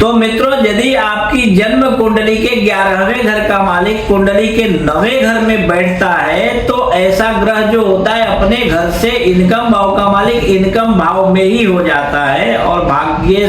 तो मित्रों, यदि आपकी जन्म कुंडली के 11वें घर का मालिक कुंडली के 9वें घर में बैठता है तो ऐसा ग्रह जो होता है अपने घर से इनकम भाव का मालिक इनकम भाव में ही हो जाता है, और भाग्य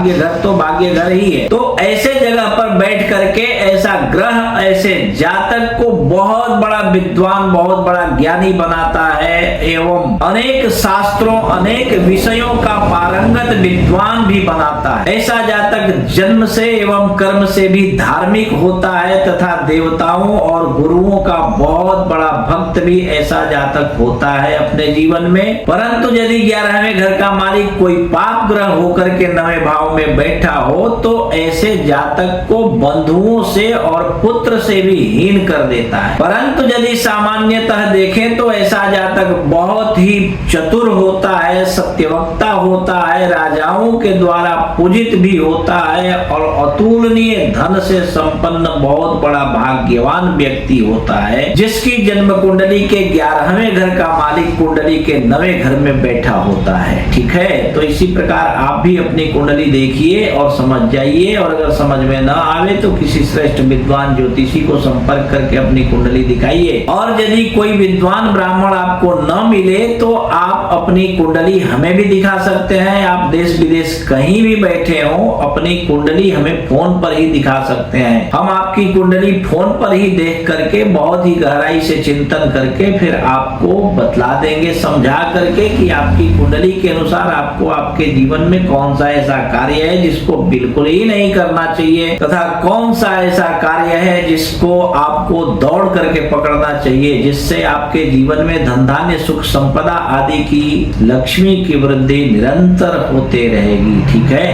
घर तो भाग्य घर ही है। तो ऐसे जगह पर बैठ करके ऐसा ग्रह ऐसे जातक को बहुत बड़ा विद्वान, बहुत बड़ा ज्ञानी बनाता है एवं अनेक शास्त्रों, अनेक विषयों का पारंगत विद्वान भी बनाता है। ऐसा जातक जन्म से एवं कर्म से भी धार्मिक होता है तथा देवताओं और गुरुओं का बहुत बड़ा भक्त भी ऐसा जातक होता है अपने जीवन में। परंतु यदि 11वें घर का मालिक कोई पाप ग्रह होकर के 9वें भाव में बैठा हो तो ऐसे जातक को बंधुओं से और पुत्र से भी हीन कर देता है। परंतु यदि सामान्यतः देखें तो ऐसा जातक बहुत ही चतुर होता है, सत्यवक्ता होता है, राजाओं के द्वारा पूजित भी होता है और अतुलनीय धन से संपन्न बहुत बड़ा भाग्यवान व्यक्ति होता है, जिसकी जन्म कुंडली के 11वें घर का मालिक कुंडली के 9वें घर में बैठा होता है। ठीक है, तो इसी प्रकार आप भी अपनी कुंडली देखिए और समझ जाइए, और अगर समझ में न आवे तो किसी श्रेष्ठ विद्वान ज्योतिषी को संपर्क करके अपनी कुंडली दिखाइए। और यदि कोई विद्वान ब्राह्मण आपको न मिले तो आप अपनी कुंडली हमें भी दिखा सकते हैं। आप देश विदेश कहीं भी बैठे हो, अपनी कुंडली हमें फोन पर ही दिखा सकते हैं। हम आपकी कुंडली फोन पर ही देख करके बहुत ही गहराई से चिंतन करके फिर आपको बतला देंगे, समझा करके कि आपकी कुंडली के अनुसार आपको आपके जीवन में कौन सा ऐसा कार्य है जिसको बिल्कुल ही नहीं करना चाहिए तथा कौन सा ऐसा कार्य है जिसको आपको दौड़ करके पकड़ना चाहिए, जिससे आपके जीवन में धन धान्य सुख संपदा आदि की लक्ष्मी की वृद्धि निरंतर होते रहेगी। ठीक है।